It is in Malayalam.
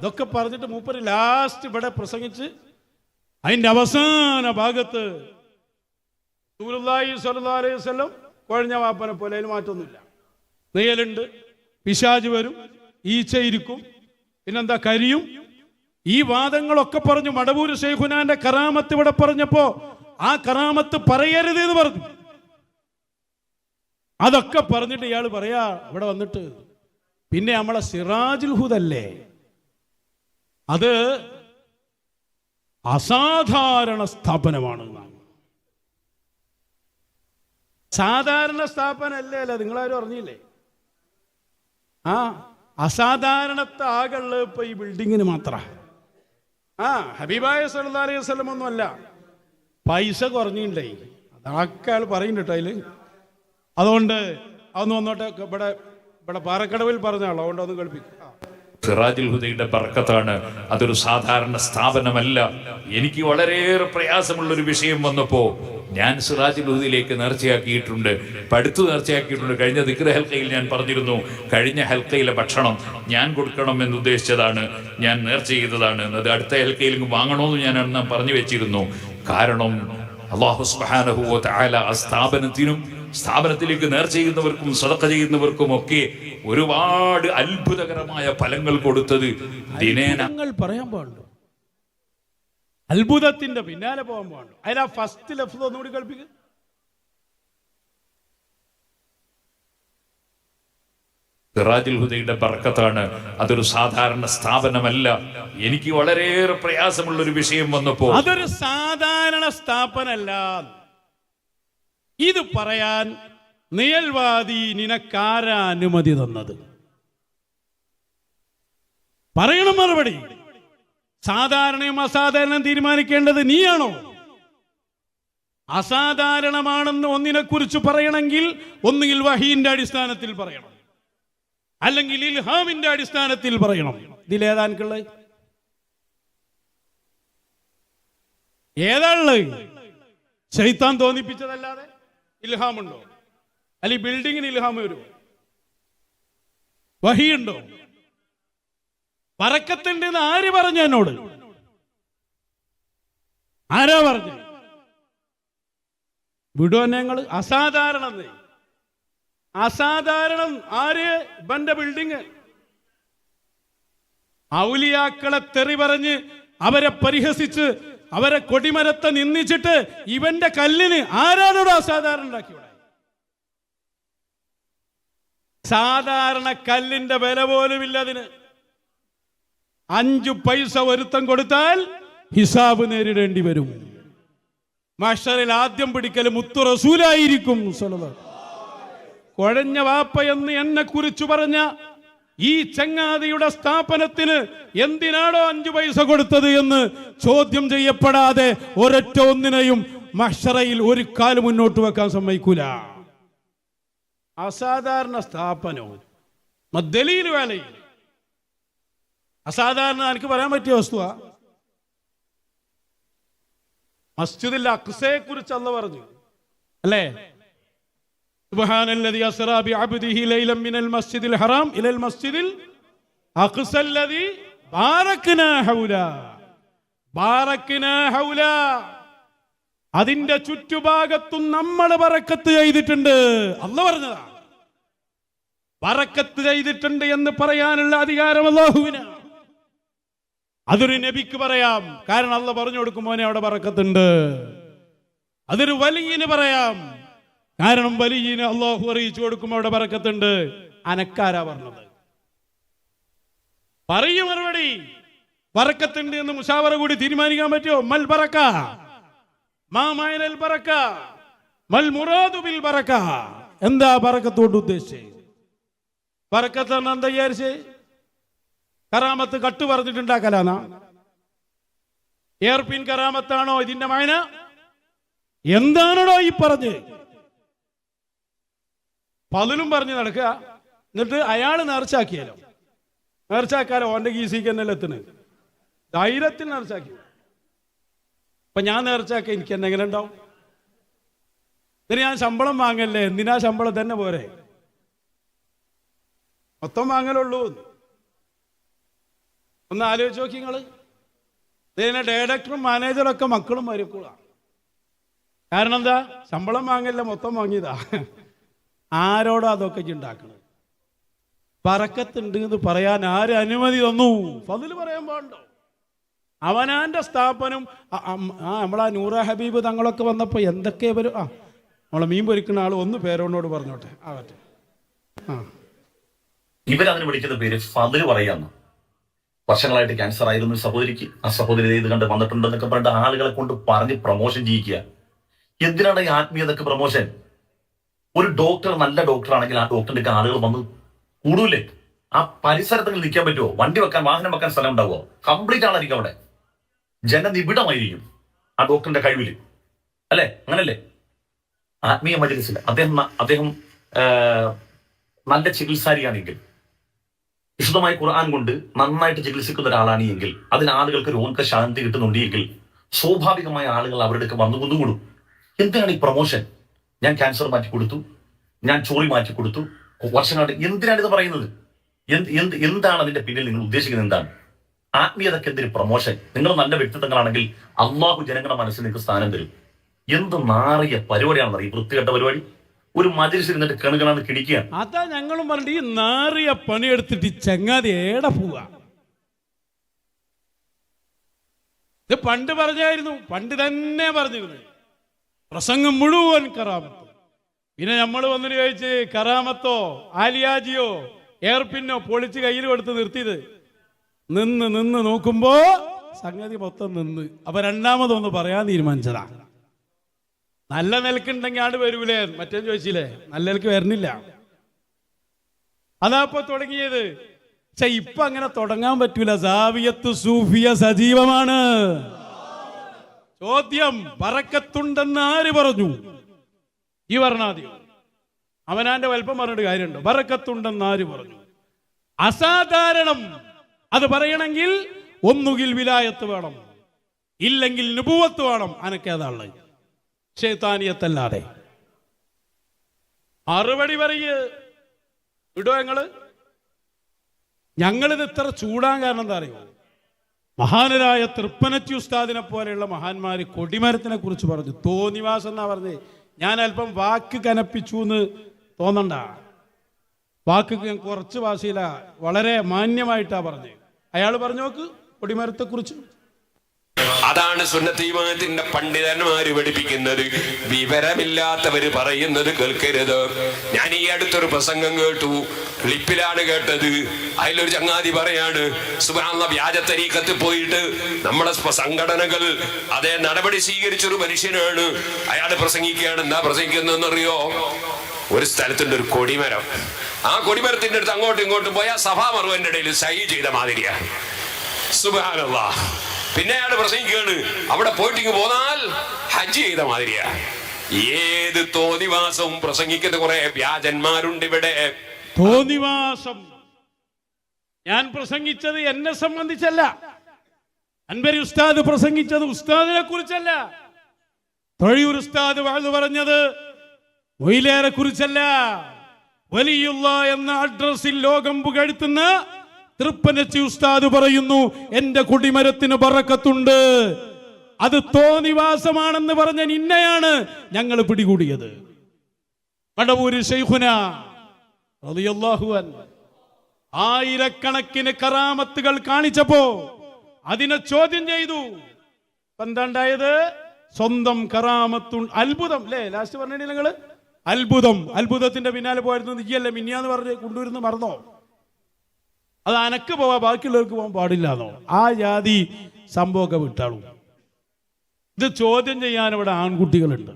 ഇതൊക്കെ പറഞ്ഞിട്ട് മൂപ്പര് ലാസ്റ്റ് ഇവിടെ പ്രസംഗിച്ച് അതിന്റെ അവസാന ഭാഗത്ത് റസൂലുള്ളാഹി സ്വല്ലല്ലാഹു അലൈഹി വസല്ലം കുഴഞ്ഞ വാപ്പനെ പോലെ അതിൽ മാറ്റൊന്നുമില്ല. നെയ്യലുണ്ട്, പിശാച് വരും, ഈച്ചയിരിക്കും, പിന്നെന്താ കരിയും. ഈ വാദങ്ങളൊക്കെ പറഞ്ഞു. മടവൂർ ശൈഖുനാന്റെ കറാമത്ത് ഇവിടെ പറഞ്ഞപ്പോ ആ കറാമത്ത് പറയരുത് എന്ന് പറഞ്ഞു. അതൊക്കെ പറഞ്ഞിട്ട് ഇയാൾ പറയാ ഇവിടെ വന്നിട്ട് പിന്നെ നമ്മളെ സിറാജുൽ ഹുദല്ലേ, അത് അസാധാരണ സ്ഥാപനമാണ്. സാധാരണ സ്ഥാപനല്ലേ അല്ല, നിങ്ങളാരും അറിഞ്ഞില്ലേ? അസാധാരണത്തെ ആകെയുള്ളത് ഇപ്പൊ ഈ ബിൽഡിങ്ങിന് മാത്ര. ഹബീബായ സല്ലല്ലാഹു അലൈഹി വസല്ലം ഒന്നും അല്ല, പൈസ കുറഞ്ഞില്ലേ അതൊക്കെ അയാൾ പറയുന്നുണ്ട് അതില്. അതുകൊണ്ട് അതൊന്ന് വന്നോട്ടെ, ഇവിടെ പാറക്കടവിൽ പറഞ്ഞ ആളോ, അതുകൊണ്ട് ഒന്ന് കേൾപ്പിക്കും. സിറാജുൽ ഹുദയുടെ ബർക്കത്താണ്, അതൊരു സാധാരണ സ്ഥാപനമല്ല. എനിക്ക് വളരെയേറെ പ്രയാസമുള്ളൊരു വിഷയം വന്നപ്പോ ഞാൻ സിറാജുൽ ഹുദയിലേക്ക് നേർച്ചയാക്കിയിട്ടുണ്ട്, പടുത്തു നേർച്ചയാക്കിയിട്ടുണ്ട്. കഴിഞ്ഞ ദിക്ർ ഹൽക്കയിൽ ഞാൻ പറഞ്ഞിരുന്നു, കഴിഞ്ഞ ഹൽക്കയിലെ ഭക്ഷണം ഞാൻ കൊടുക്കണം എന്ന് ഉദ്ദേശിച്ചതാണ്, ഞാൻ നേർച്ച ചെയ്തതാണ്. അത് അടുത്ത ഹൽക്കയിൽ വാങ്ങണമെന്ന് ഞാൻ അന്ന് പറഞ്ഞു വെച്ചിരുന്നു. കാരണം അല്ലാഹു സുബ്ഹാനഹു വ തആല ആ സ്ഥാപനത്തിലേക്ക് നേർച്ച ചെയ്യുന്നവർക്കും സദഖ ചെയ്യുന്നവർക്കും ഒക്കെ ഒരുപാട് അത്ഭുതകരമായ ഫലങ്ങൾ കൊടുത്തത് ദിനേന പറയാൻ പാടുള്ളൂ. അത്ഭുതത്തിന്റെ പിന്നാലെ പോകാൻ പാടുള്ളൂ. അതിനാ ഫസ്റ്റ് ലഫ്സ് ഒന്നുകൂടി കേൾപ്പിക്കുക. സിറാജുൽ ഹുദയുടെ ബർക്കത്താണ്, അതൊരു സാധാരണ സ്ഥാപനമല്ല. എനിക്ക് വളരെയേറെ പ്രയാസമുള്ളൊരു വിഷയം വന്നപ്പോ അതൊരു സാധാരണ സ്ഥാപനമല്ല. ഇത് പറയാൻ നിയൽവാദി നിനക്കാരാ അനുമതി തന്നത്? പറയണം മറുപടി. സാധാരണയും അസാധാരണയും തീരുമാനിക്കേണ്ടത് നീയാണോ? അസാധാരണമാണെന്ന് ഒന്നിനെ കുറിച്ച് പറയണമെങ്കിൽ ഒന്നുകിൽ വഹീന്റെ അടിസ്ഥാനത്തിൽ പറയണം, അല്ലെങ്കിൽ ഇൽഹാമിന്റെ അടിസ്ഥാനത്തിൽ പറയണം. ഇതിലേതാൻക്കുള്ളത്? ഏതാണുള്ളത്? ശൈത്താൻ തോന്നിപ്പിച്ചതല്ലാതെ ഇൽഹാമുണ്ടോ? അല്ലെങ്കിൽ ബിൽഡിങ്ങിന് ഇൽഹാം വരുമോ? വഹിയുണ്ടോ? ബറക്കത്തുണ്ടെന്ന് ആര് പറഞ്ഞു എന്നോട്? ആരാ പറഞ്ഞു? വിടുവോ ഞങ്ങൾ? അസാധാരണം ആര്? ഇവന്റെ ബിൽഡിങ്. ഔലിയാക്കളെ തെറി പറഞ്ഞ് അവരെ പരിഹസിച്ച് അവരെ കൊടിമരത്തെ നിന്ദിച്ചിട്ട് ഇവന്റെ കല്ലിന് ആരാണോട് അസാധാരണ ഉണ്ടാക്കിയോടെ? സാധാരണ കല്ലിന്റെ വില പോലുമില്ല അതിന്. 5 പൈസ ഒരുത്തം കൊടുത്താൽ ഹിസാബ് നേരിടേണ്ടി വരും. മഹ്ശറിൽ ആദ്യം പിടിക്കൽ മുത്തു റസൂലായിരിക്കും. കുഴഞ്ഞ വാപ്പ എന്ന് എന്നെ കുറിച്ച് പറഞ്ഞ ഈ ചങ്ങാതിയുടെ സ്ഥാപനത്തിന് എന്തിനാണോ 5 പൈസ കൊടുത്തത് എന്ന് ചോദ്യം ചെയ്യപ്പെടാതെ ഒരൊറ്റ ഒന്നിനെയും മഹ്ശറയിൽ ഒരു കാല് മുന്നോട്ട് വെക്കാൻ സമ്മതിക്കൂല. അസാധാരണ സ്ഥാപനവും ദലീൽ വേലയിൽ അസാധാരണ എനിക്ക് പറയാൻ പറ്റിയ വസ്തുവാ. മസ്ജിദുൽ അഖ്സയെ കുറിച്ച് അല്ലാഹു പറഞ്ഞു അല്ലേ? സുബ്ഹാനല്ലദി അസ്റാ ബിഅബ്ദിഹി ലൈലൻ മിനൽ മസ്ജിദിൽ ഹറാം ഇലൽ മസ്ജിദിൽ അഖ്സല്ലദി ബാറക്നാ ഹൗല. അതിന്റെ ചുറ്റുഭാഗത്തും നമ്മൾ ബറക്കത്ത് ചെയ്തിട്ടുണ്ട്. അല്ലാഹു പറഞ്ഞതാ. ബറക്കത്ത് ചെയ്തിട്ടുണ്ട് എന്ന് പറയാനുള്ള അധികാരം അല്ലാഹുവിനാണ്. അതൊരു നബിക്ക് പറയാം, കാരണം അല്ലാഹു പറഞ്ഞു കൊടുക്കുമ്പോനെ അവിടെ ബറക്കത്തുണ്ട്. അതൊരു വലിയന് പറയാം, കാരണം വലിയന് അല്ലാഹു അറിയിച്ചു കൊടുക്കുമ്പോൾ അവിടെ ബറക്കത്തുണ്ട്. അനക്കാരാ പറഞ്ഞത്? പറയൂ മറുപടി. ബറക്കത്തുണ്ട് എന്ന് മുശാവറ കൂടി തീരുമാനിക്കാൻ പറ്റുമോ? മൽ ബറക്ക മാ മഅനൽ ബറക്ക മൽ മുറാദു ബിൽ ബറക്ക. എന്താ ബറക്കത്തോട് ഉദ്ദേശിച്ചത്? ബറക്കത്ത് എന്താ വിചാരിച്ചേ? കറാമത്ത് കട്ട് പറഞ്ഞിട്ടുണ്ടാക്കലാന്നാ? എയർപിൻ കറാമത്താണോ ഇതിന്റെ മഅന? എന്താണോ ഈ പറഞ്ഞ് പതിലും പറഞ്ഞ് നടക്കുക. എന്നിട്ട് അയാൾ നേർച്ചാക്കാലോ ഓന്റെ ഗീസിക്ക് തന്നെ എത്തുന്നത് ധൈര്യത്തിൽ നേർച്ചാക്കി. അപ്പൊ ഞാൻ നേർച്ചാക്ക എനിക്ക് എന്തെങ്കിലും ഉണ്ടാവും? ഇതിന് ഞാൻ ശമ്പളം വാങ്ങല്ലേ? എന്തിനാ ശമ്പളം തന്നെ പോരെ? മൊത്തം വാങ്ങലുള്ളൂ. ഒന്ന് ആലോചിച്ച് നോക്കി നിങ്ങൾ. ഇതിനെ ഡയറക്ടറും മാനേജറും ഒക്കെ മക്കളും മരുക്കളാണ്. കാരണം എന്താ? ശമ്പളം വാങ്ങില്ല, മൊത്തം വാങ്ങിയതാ. ആരോടോ അതൊക്കെ ഉണ്ടാക്കണത്? ബറക്കത്തുണ്ട് എന്ന് പറയാൻ ആര് അനുമതി തന്നു? ഫضല് പറയാൻ പാടുണ്ടോ? അവനാന്റെ സ്ഥാപനം. നമ്മളാ നൂറ ഹബീബ് തങ്ങളൊക്കെ വന്നപ്പോൾ എന്തൊക്കെ വരും. നമ്മളെ മീൻ പൊരിക്കുന്ന ആൾ ഒന്ന് പേരോനോട് പറഞ്ഞോട്ടെ. ആവട്ടെ. ഇവരതിന് വിളിക്കുന്ന പേര് ഫضല് പറയാന്ന്. വർഷങ്ങളായിട്ട് ക്യാൻസർ ആയിരുന്നു സഹോദരിക്ക്. ആ സഹോദരി ഇത് കണ്ട് വന്നിട്ടുണ്ടെന്നൊക്കെ പറഞ്ഞിട്ട് ആളുകളെ കൊണ്ട് പറഞ്ഞ് പ്രൊമോഷൻ ചെയ്യിക്കുക. എന്തിനാണ് ഈ ആത്മീയതൊക്കെ പ്രൊമോഷൻ? ഒരു ഡോക്ടർ നല്ല ഡോക്ടർ ആണെങ്കിൽ ആ ഡോക്ടറിന്റെ ആളുകൾ വന്ന് കൂടൂലേ? ആ പരിസരത്തിൽ നിൽക്കാൻ പറ്റുമോ? വണ്ടി വെക്കാൻ, വാഹനം വെക്കാൻ സ്ഥലം ഉണ്ടാവുമോ? കംപ്ലീറ്റ് ആളായിരിക്കും അവിടെ. ജനനിബിഡമായിരിക്കും ആ ഡോക്ടറിന്റെ കഴിവില്, അല്ലെ? അങ്ങനല്ലേ? ആത്മീയ മജ്‌ലിസിൽ അദ്ദേഹം നല്ല ചികിത്സാരിയാണെങ്കിൽ, വിശുദ്ധമായ ഖുർആൻ കൊണ്ട് നന്നായിട്ട് ചികിത്സിക്കുന്ന ഒരാളാണ് എങ്കിൽ, അതിന് ആളുകൾക്ക് രോഗശാന്തി കിട്ടുന്നുണ്ട് എങ്കിൽ, സ്വാഭാവികമായ ആളുകൾ അവരുടെ വന്നു കൊണ്ടുകൂടും. എന്തിനാണ് ഈ പ്രൊമോഷൻ? ഞാൻ ക്യാൻസർ മാറ്റി കൊടുത്തു, ഞാൻ ചോറി മാറ്റി കൊടുത്തു, വർഷങ്ങളായിട്ട്. എന്തിനാണ് ഇത് പറയുന്നത്? എന്താണ് അതിന്റെ പിന്നിൽ നിങ്ങൾ ഉദ്ദേശിക്കുന്നത്? എന്താണ് ആത്മീയതയ്ക്ക്? എന്തൊരു പ്രൊമോഷൻ? നിങ്ങൾ നല്ല വ്യക്തിത്വങ്ങളാണെങ്കിൽ അള്ളാഹു ജനങ്ങളുടെ മനസ്സിൽ നിങ്ങൾക്ക് സ്ഥാനം തരും. എന്ത് നാറിയ പരിപാടിയാണെന്ന് അറിയും, വൃത്തികെട്ട പരിപാടി. ഒരു മജ്‌ലിസിൽ ഇരുന്നിട്ട് കണുകളാണ് കിടിക്കുക. അതാ ഞങ്ങളും പറഞ്ഞിട്ട് ഈ നാറിയ പണിയെടുത്തിട്ട് ചങ്ങാതി ഏടെ പോവാ. ഇത് പണ്ട് പറഞ്ഞായിരുന്നു, പണ്ട് തന്നെ പറഞ്ഞിരുന്നു. പ്രസംഗം മുഴുവൻ കറാമത്ത്. പിന്നെ നമ്മൾ വന്നിട്ട് ചോദിച്ച് കറാമത്തോ ആലിയാജിയോ എയർപിന്നോ പൊളിച്ച് കയ്യിൽ കൊടുത്ത് നിർത്തിയത്. നിന്ന് നോക്കുമ്പോ സംഗതി മൊത്തം നിന്ന്. അപ്പൊ രണ്ടാമതൊന്ന് പറയാൻ തീരുമാനിച്ചതാ. നല്ല നിലക്കുണ്ടെങ്കിൽ ആണ്ട് വരൂലേ? മറ്റേ ചോദിച്ചില്ലേ, നല്ല നിലക്ക് വരുന്നില്ല. അതാപ്പൊ തുടങ്ങിയത്. പക്ഷെ ഇപ്പൊ അങ്ങനെ തുടങ്ങാൻ പറ്റൂല. സാവിയത്ത് സൂഫിയ സജീവമാണ്. ചോദ്യം, ബറക്കത്തുണ്ടെന്ന് ആര് പറഞ്ഞു? ഈ പറഞ്ഞാതി അവനാന്റെ വലിപ്പം പറഞ്ഞിട്ട് കാര്യമുണ്ടോ? ബറക്കത്തുണ്ടെന്ന് ആര് പറഞ്ഞു? അസാധാരണം. അത് പറയണമെങ്കിൽ ഒന്നുകിൽ വിലായത്ത് വേണം, ഇല്ലെങ്കിൽ നുബുവത്ത് വേണം. അനക്കേതാള് ശൈത്താനിയത്തല്ലാതെ. മറുപടി പറയ് ഇടോ ഞങ്ങളിത് ഇത്ര ചൂടാൻ കാരണം എന്താ അറിയോ? മഹാനരായ തൃപ്പനച്ചി ഉസ്താദിനെ പോലെയുള്ള മഹാന്മാര് കൊടിമരത്തിനെ കുറിച്ച് പറഞ്ഞു. തോന്നിവാസം എന്നാ പറഞ്ഞത്. ഞാൻ അല്പം വാക്ക് കനപ്പിച്ചു എന്ന് തോന്നണ്ട. വാക്ക് ഞാൻ കുറച്ച് ഭാഷയില വളരെ മാന്യമായിട്ടാ പറഞ്ഞത്. അയാൾ പറഞ്ഞു നോക്ക് കൊടിമരത്തെ കുറിച്ച്. അതാണ് സുന്നത്ത് ജമാഅത്തിന്റെ പണ്ഡിതന്മാര് പഠിപ്പിക്കുന്നത്. വിവരമില്ലാത്തവര് പറയുന്നത് കേൾക്കരുത്. ഞാൻ ഈ അടുത്തൊരു പ്രസംഗം കേട്ടു, ക്ലിപ്പിലാണ് കേട്ടത്. അതിലൊരു ചങ്ങാതി പറയാണ്, സുബ്ഹാനല്ലാഹ്, വ്യാജ തരീഖത്ത് പോയിട്ട് നമ്മുടെ സംഘടനകൾ അതേ നടപടി സ്വീകരിച്ചൊരു മനുഷ്യനാണ്. അയാൾ പ്രസംഗിക്കുകയാണ്. എന്താ പ്രസംഗിക്കുന്നറിയോ? ഒരു സ്ഥലത്തുണ്ട് ഒരു കൊടിമരം. ആ കൊടിമരത്തിന്റെ അടുത്ത് അങ്ങോട്ടും ഇങ്ങോട്ടും പോയാൽ സഭാമറുവിന്റെ ഇടയിൽ സൈ ചെയ്ത മാതിരിയാണ്. സുബ്ഹാനല്ലാഹ്. പിന്നെ അയാൾ പ്രസംഗിക്കുകയാണ്, അവിടെ പോയിട്ടിങ് പോന്നാൽ ഹജ്ജ് ചെയ്ത മാതിരിയാ. ഏത് തോന്നിവാസവും പ്രസംഗിക്കുന്ന കുറെ വ്യാജന്മാരുണ്ട് ഇവിടെ. തോന്നിവാസം. ഞാൻ പ്രസംഗിച്ചത് എന്നെ സംബന്ധിച്ചല്ല. അൻവരി ഉസ്താദ് പ്രസംഗിച്ചത് ഉസ്താദിനെ കുറിച്ചല്ല. തൊഴിയൂർ ഉസ്താദ് വാഴ്ന്നു പറഞ്ഞത് മൊയിലേറെ കുറിച്ചല്ല. വലിയുള്ള എന്ന അഡ്രസ്സിൽ ലോകം പുകഴ്ത്തുന്ന തൃപ്പനച്ചി ഉസ്താദ് പറയുന്നു, എന്റെ കൊടിമരത്തിന് ബറക്കത്തുണ്ട്. അത് തോന്നിവാസമാണെന്ന് പറഞ്ഞ നിന്നെയാണ് ഞങ്ങൾ പിടികൂടിയത്. മടവൂര് ശൈഖുന റളിയല്ലാഹു അൻഹു ആയിരക്കണക്കിന് കറാമത്തുകൾ കാണിച്ചപ്പോ അതിനെ ചോദ്യം ചെയ്തു. എന്താണ്ടായത്? സ്വന്തം കറാമത്തു അത്ഭുതം അല്ലേ? ലാസ്റ്റ് പറഞ്ഞില്ല നിങ്ങള് അത്ഭുതം. അത്ഭുതത്തിന്റെ പിന്നാലെ പോയിരുന്നു. നീയല്ലേ മിന്നിയാന്ന് പറഞ്ഞ് കൊണ്ടുവരുന്ന മറന്നോ? അത് അനക്ക് പോവാ, ബാക്കിയുള്ളവർക്ക് പോകാൻ പാടില്ലാന്നോ? ആ ജാതി സംഭവമൊക്കെ വിട്ടാളും. ഇത് ചോദ്യം ചെയ്യാൻ ഇവിടെ ആൺകുട്ടികളുണ്ട്.